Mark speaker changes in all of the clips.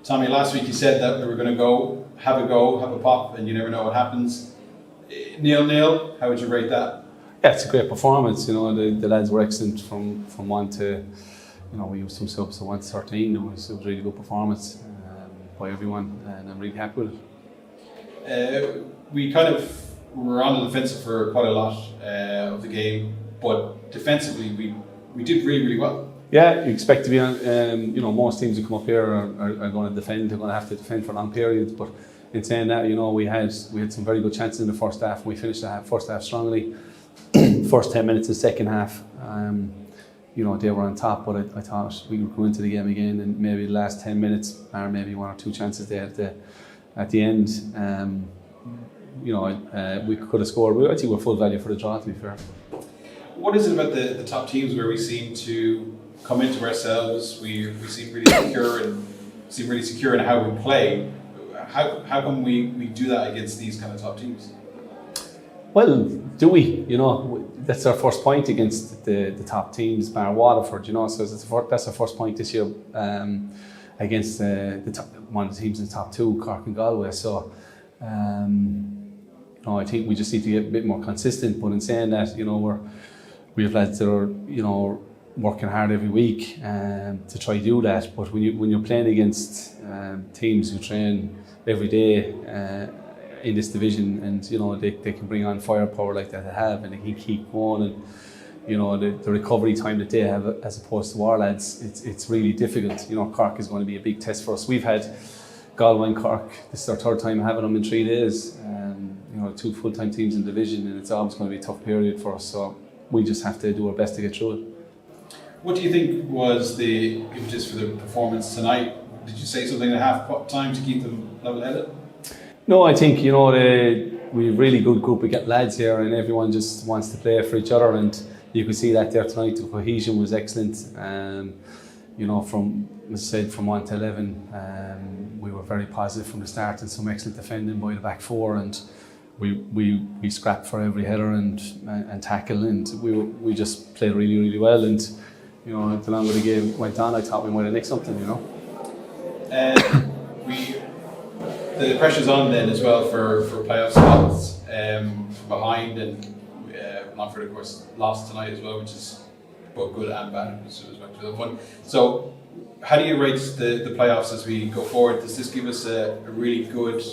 Speaker 1: Tommy, last week you said that we were going to have a pop, and you never know what happens. 0-0, how would you rate that?
Speaker 2: Yeah, it's a great performance. You know, the lads were excellent from 1 to, we used some subs, so 1 to 13. It was a really good performance by everyone, and I'm really happy with
Speaker 1: it. We kind of were on the defensive for quite a lot of the game, but defensively we did really, really well.
Speaker 2: Yeah, you expect to be on. Most teams who come up here are going to defend. They're going to have to defend for long periods. But in saying that, we had some very good chances in the first half. We finished the first half strongly. First 10 minutes of the second half, they were on top. But I thought we would go into the game again, and maybe the last 10 minutes, or maybe 1 or 2 chances there at the end. We could have scored. I think we're full value for the draw, to be fair.
Speaker 1: What is it about the top teams where we seem to come into ourselves? We seem really secure in how we play. How come we do that against these kind of top teams?
Speaker 2: Well, do we? That's our first point against the top teams, bar Waterford. So that's our first point this year against the top, one of the teams in the top 2, Cork and Galway. So I think we just need to get a bit more consistent. But in saying that, we have lads that are working hard every week to try to do that. But when you're playing against teams who train every day in this division, and they can bring on firepower like that they have, and they can keep going, and the recovery time that they have as opposed to our lads, it's really difficult. Cork is going to be a big test for us. We've had Galway and Cork. This is our 3rd time having them in 3 days. 2 full-time teams in the division, and it's always going to be a tough period for us. So we just have to do our best to get through it.
Speaker 1: What do you think was the impetus for the performance tonight? Did you say something at half time to keep them level-headed?
Speaker 2: No, I think we have a really good group of lads here, and everyone just wants to play for each other, and you could see that there tonight. The cohesion was excellent. From 1 to 11, we were very positive from the start, and some excellent defending by the back 4, and we scrapped for every header and tackle, and we just played really, really well. And the longer the game went on, I thought we might have nicked something.
Speaker 1: The pressure's on then as well for playoff spots from behind, and Longford of course lost tonight as well, which is both good and bad. So how do you rate the playoffs as we go forward? Does this give us a really good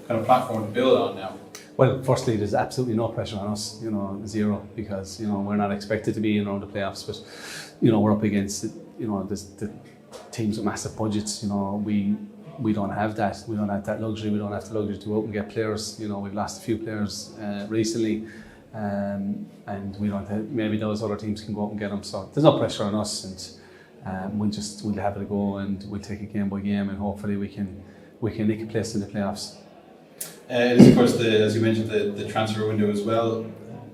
Speaker 1: kind of platform to build on now?
Speaker 2: Well, firstly, there's absolutely no pressure on us, 0, because we're not expected to be in around the playoffs. But we're up against the teams with massive budgets. We don't have that. We don't have that luxury. We don't have the luxury to go out and get players. We've lost a few players recently, and we don't have, maybe those other teams can go out and get them. So there's no pressure on us, and we'll have it a go, and we'll take it game by game, and hopefully we can nick a place in the playoffs.
Speaker 1: It is, of course, as you mentioned, the transfer window as well.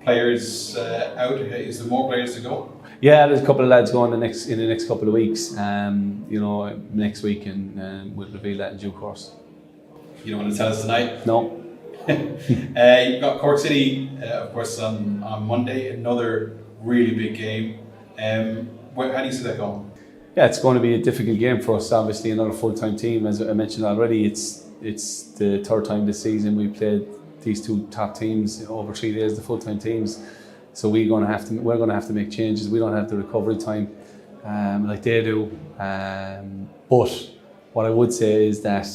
Speaker 1: Players out. Is there more players to go?
Speaker 2: Yeah, there's a couple of lads going in the next couple of weeks. Next week, and we'll reveal that in due course.
Speaker 1: You don't want to tell us tonight?
Speaker 2: No.
Speaker 1: You've got Cork City, of course, on Monday. Another really big game. How do you see that going?
Speaker 2: Yeah, it's going to be a difficult game for us. Obviously, another full-time team, as I mentioned already. It's the 3rd time this season we played these 2 top teams over 3 days, the full-time teams. So we're going to have to make changes. We don't have the recovery time like they do. But what I would say is that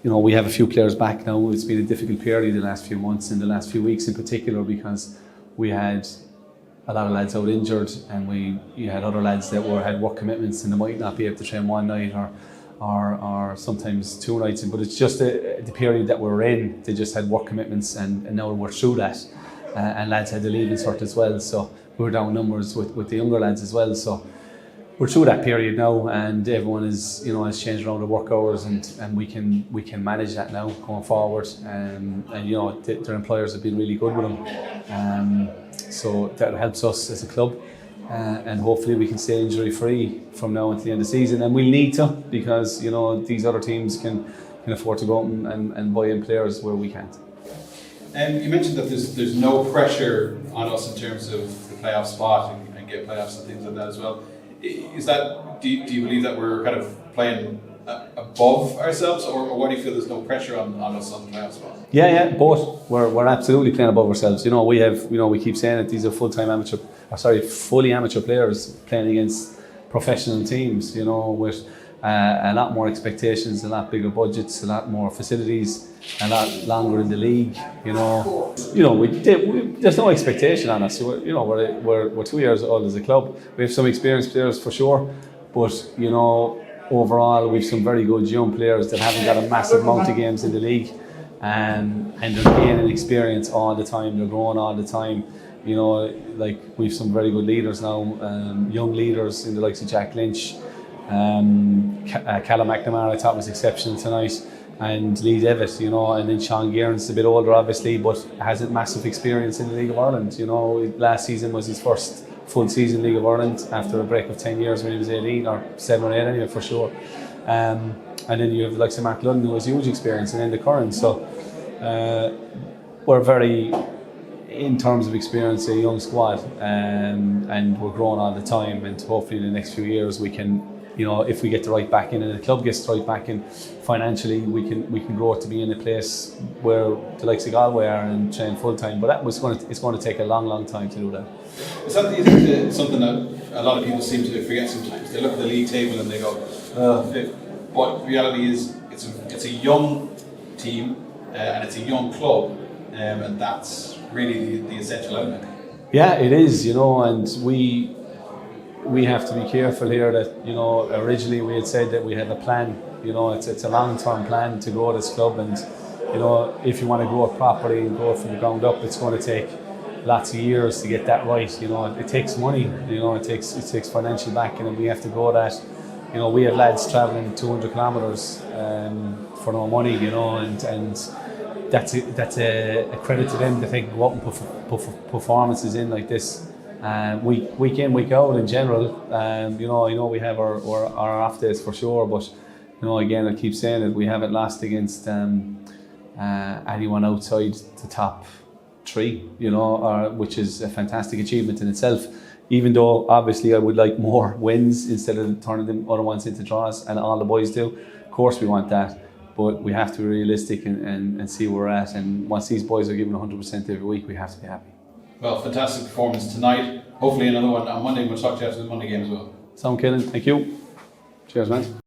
Speaker 2: we have a few players back now. It's been a difficult period the last few months, and the last few weeks in particular, because we had a lot of lads out injured, and you had other lads that had work commitments, and they might not be able to train one night or sometimes 2 nights. But it's just the period that we're in. They just had work commitments, and now we're through that. And lads had to leave insert as well, so we were down numbers with the younger lads as well. So we're through that period now, and everyone is has changed around the work hours, and we can manage that now going forward. And their employers have been really good with them, so that helps us as a club. And hopefully we can stay injury free from now until the end of the season, and we'll need to, because these other teams can afford to go out and buy in players where we can't.
Speaker 1: You mentioned that there's no pressure on us in terms of the playoff spot and get playoffs and things like that as well. Is that do you believe that we're kind of playing above ourselves, or what do you feel there's no pressure on us on the playoff spot?
Speaker 2: Yeah, both. We're absolutely playing above ourselves. We keep saying it. These are fully amateur players playing against professional teams. With a lot more expectations, a lot bigger budgets, a lot more facilities, a lot longer in the league. There's no expectation on us. We're 2 years old as a club. We have some experienced players for sure, but overall we've some very good young players that haven't got a massive amount of games in the league, and they're gaining experience all the time. They're growing all the time. We've some very good leaders now, young leaders in the likes of Jack Lynch. Callum McNamara I thought was exceptional tonight, and Lee Devitt, and then Sean Gearns, a bit older obviously, but hasn't massive experience in the League of Ireland. Last season was his first full season League of Ireland after a break of 10 years when he was 18 or 7 or 8 anyway for sure. And then you have the likes of Mark London who has huge experience, and then the current. So we're very, in terms of experience, a young squad, and we're growing all the time, and hopefully in the next few years we can, if we get the right backing and the club gets the right backing financially, we can grow it to be in a place where the likes of Galway are and train full time. But it's going to take a long time to do that.
Speaker 1: Is that something that a lot of people seem to forget sometimes? They look at the league table and they go, but reality is it's a young team and it's a young club, and that's really the essential element.
Speaker 2: Yeah, it is, and we have to be careful here that, originally we had said that we had a plan, it's a long-term plan to grow this club, and, if you want to grow it properly and grow it from the ground up, it's going to take lots of years to get that right. It takes money, it takes financial backing, and we have to grow that. We have lads travelling 200 kilometres for no money, and that's a credit to them that they can go out and put performances in like this. Week in, week out in general. I know we have our off days for sure, but again, I keep saying it, we haven't lost against anyone outside the top 3, which is a fantastic achievement in itself. Even though obviously I would like more wins instead of turning them other ones into draws, and all the boys do. Of course we want that, but we have to be realistic and see where we're at. And once these boys are giving 100% every week, we have to be happy.
Speaker 1: Well, fantastic performance tonight. Hopefully another one on Monday. We'll talk to you after the Monday game as well.
Speaker 2: Sound killing. Thank you. Cheers, man.